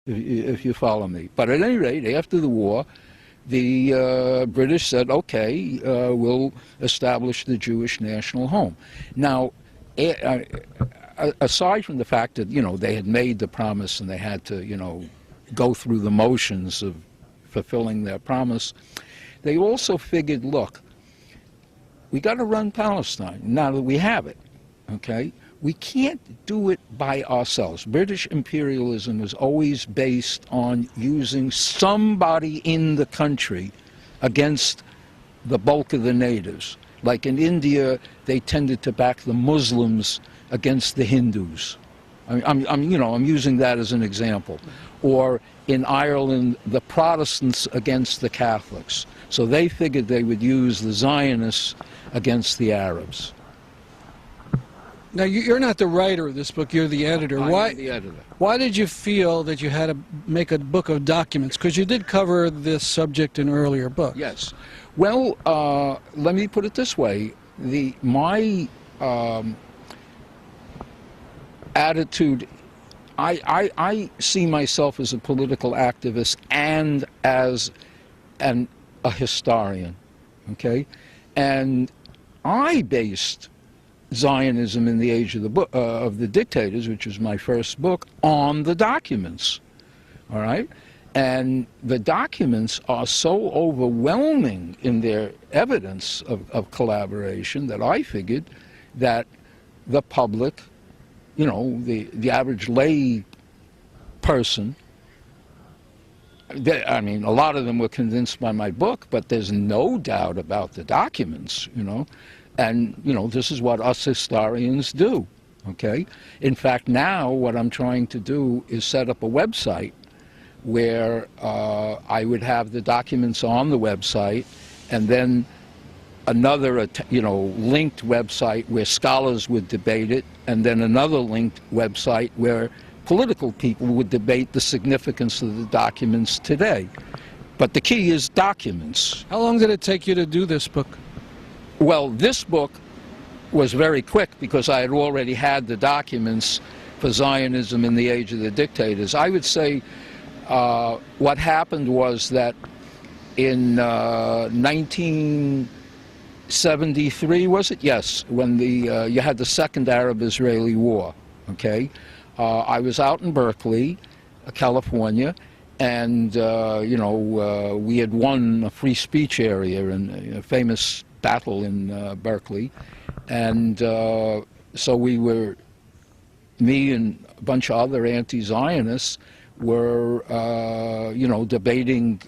if you follow me. But at any rate, after the war, the British said, okay, we'll establish the Jewish national home. Now, aside from the fact that, they had made the promise and they had to, go through the motions of fulfilling their promise, they also figured, look, we got to run Palestine now that we have it, okay? We can't do it by ourselves. British imperialism was always based on using somebody in the country against the bulk of the natives. Like in India, they tended to back the Muslims against the Hindus. I'm using that as an example. Or in Ireland, the Protestants against the Catholics. So they figured they would use the Zionists against the Arabs. Now, you're not the writer of this book, you're the editor. I'm the editor. Why did you feel that you had to make a book of documents? Because you did cover this subject in earlier books. Yes. Well, let me put it this way. My attitude, I see myself as a political activist and as a historian, okay? And I based Zionism in the Age of the Dictators, which was my first book, on the documents, all right? And the documents are so overwhelming in their evidence of collaboration that I figured that the public, the average lay person, a lot of them were convinced by my book, but there's no doubt about the documents, And, this is what us historians do, okay? In fact, now what I'm trying to do is set up a website where I would have the documents on the website and then another, linked website where scholars would debate it, and then another linked website where political people would debate the significance of the documents today. But the key is documents. How long did it take you to do this book? Well, this book was very quick because I had already had the documents for Zionism in the Age of the Dictators. I would say what happened was that in 1973, was it? Yes, when you had the Second Arab-Israeli War, okay? I was out in Berkeley, California, and, we had won a free speech area in a famous battle in Berkeley, and so me and a bunch of other anti-Zionists were, debating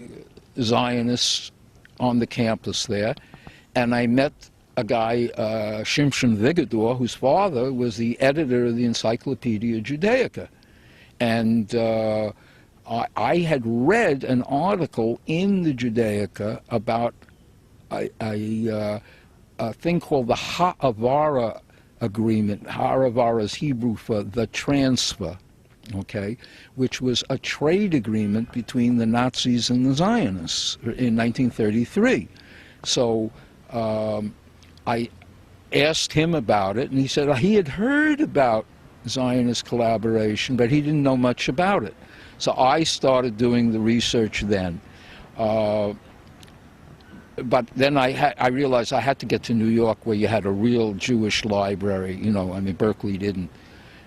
Zionists on the campus there, and I met a guy, Shimshon Vigador, whose father was the editor of the Encyclopedia Judaica, and I had read an article in the Judaica about a thing called the Ha'avara Agreement. Ha'avara is Hebrew for the transfer, okay, which was a trade agreement between the Nazis and the Zionists in 1933. So I asked him about it, and he said he had heard about Zionist collaboration, but he didn't know much about it. So I started doing the research then. But then I realized I had to get to New York where you had a real Jewish library, Berkeley didn't.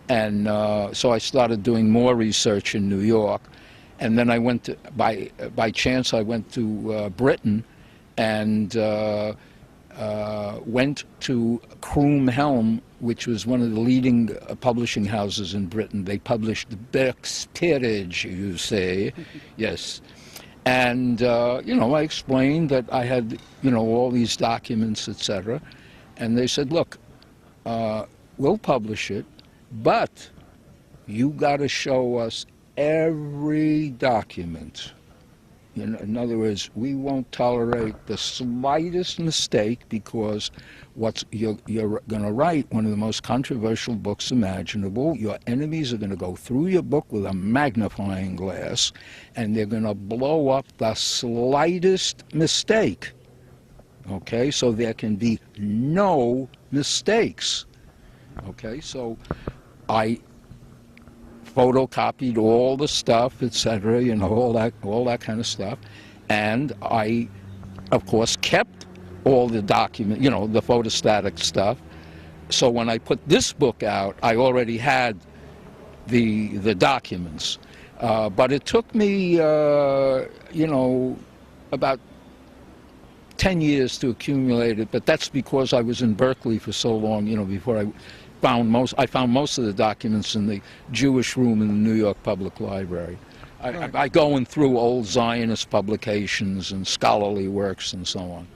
And so I started doing more research in New York. And then I went to, by chance, I went to Britain and went to Croom Helm, which was one of the leading publishing houses in Britain. They published the Beck's Peerage, you say, yes. And, I explained that I had, all these documents, etc. And they said, look, we'll publish it, but you got to show us every document. In other words, we won't tolerate the slightest mistake because you're going to write one of the most controversial books imaginable. Your enemies are going to go through your book with a magnifying glass, and they're going to blow up the slightest mistake. Okay, so there can be no mistakes. Okay, so I photocopied all the stuff, etc., you know, all that kind of stuff. And I, of course, kept all the document, you know, the photostatic stuff. So when I put this book out, I already had the documents. But it took me, you know, about 10 years to accumulate it, but that's because I was in Berkeley for so long, you know, before I found most of the documents in the Jewish room in the New York Public Library. I going through old Zionist publications and scholarly works and so on.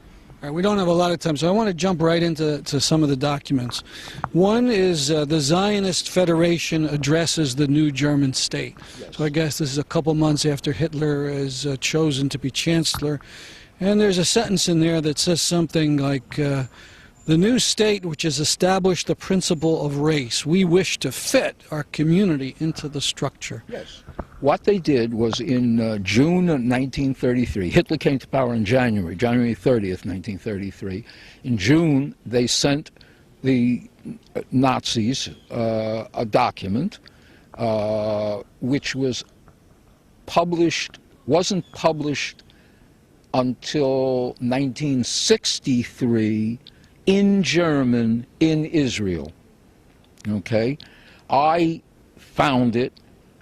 All right, we don't have a lot of time, so I want to jump right into some of the documents. One is the Zionist Federation addresses the new German state. Yes. So I guess this is a couple months after Hitler is chosen to be chancellor. And there's a sentence in there that says something like, the new state which has established the principle of race, we wish to fit our community into the structure. Yes. What they did was in June of 1933, Hitler came to power in January 30th, 1933. In June, they sent the Nazis a document which was wasn't published until 1963 in German in Israel. Okay? I found it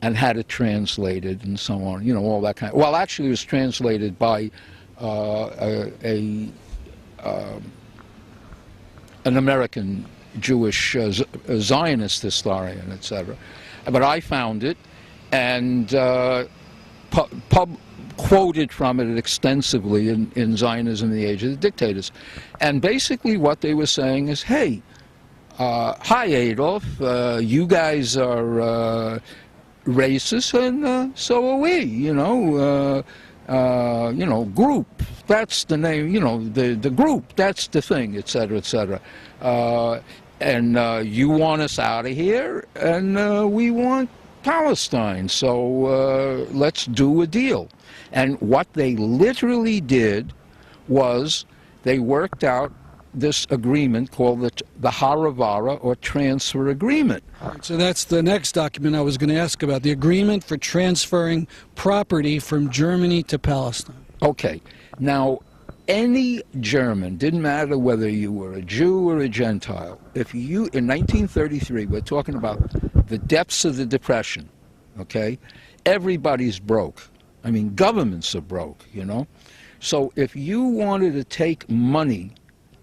and had it translated and so on, you know, all that kind of, well, actually it was translated by an American Jewish Zionist historian, etc. But I found it and quoted from it extensively in Zionism in the Age of the Dictators. And basically what they were saying is, hey, hi Adolf, you guys are racist and so are we, you know, group, that's the name, you know, the group, that's the thing, etc., etc. And you want us out of here and we want Palestine, so let's do a deal. And what they literally did was they worked out this agreement called the Haravara, or Transfer Agreement. All right, so that's the next document I was going to ask about, the agreement for transferring property from Germany to Palestine. Okay. Now, any German, didn't matter whether you were a Jew or a Gentile, if you, in 1933, we're talking about the depths of the Depression, okay? Everybody's broke. I mean, governments are broke, you know? So if you wanted to take money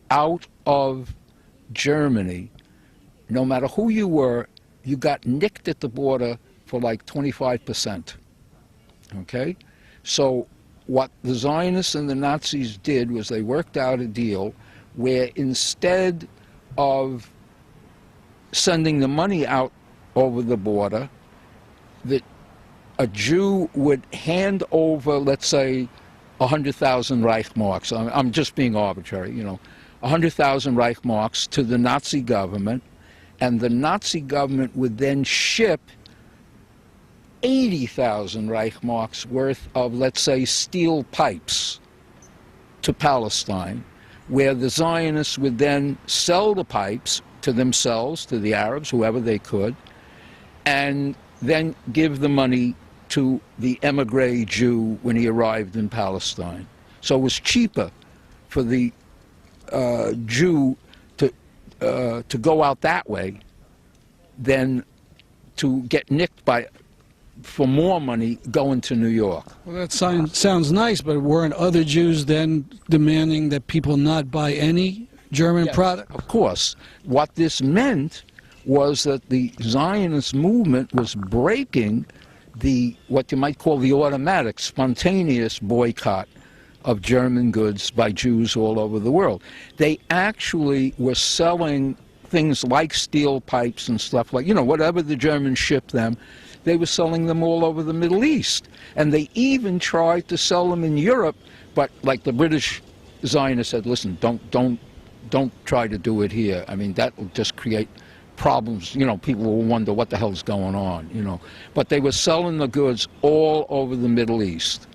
out of Germany, no matter who you were, you got nicked at the border for like 25%, okay? So what the Zionists and the Nazis did was they worked out a deal where instead of sending the money out over the border, that a Jew would hand over, let's say, 100,000 Reichsmarks. I'm just being arbitrary, you know, 100,000 Reichsmarks to the Nazi government, and the Nazi government would then ship 80,000 Reichsmarks worth of, let's say, steel pipes to Palestine, where the Zionists would then sell the pipes to themselves, to the Arabs, whoever they could, and then give the money to the emigre Jew when he arrived in Palestine. So it was cheaper for the Jew to go out that way than to get nicked for more money going to New York. Well, that sounds nice, but weren't other Jews then demanding that people not buy any German product? Of course. What this meant was that the Zionist movement was breaking what you might call the automatic, spontaneous boycott of German goods by Jews all over the world. They actually were selling things like steel pipes and stuff like, you know, whatever the Germans shipped them, they were selling them all over the Middle East. And they even tried to sell them in Europe, but like the British Zionists said, listen, don't try to do it here. I mean, that will just create problems, you know, people will wonder what the hell's going on, you know. But they were selling the goods all over the Middle East.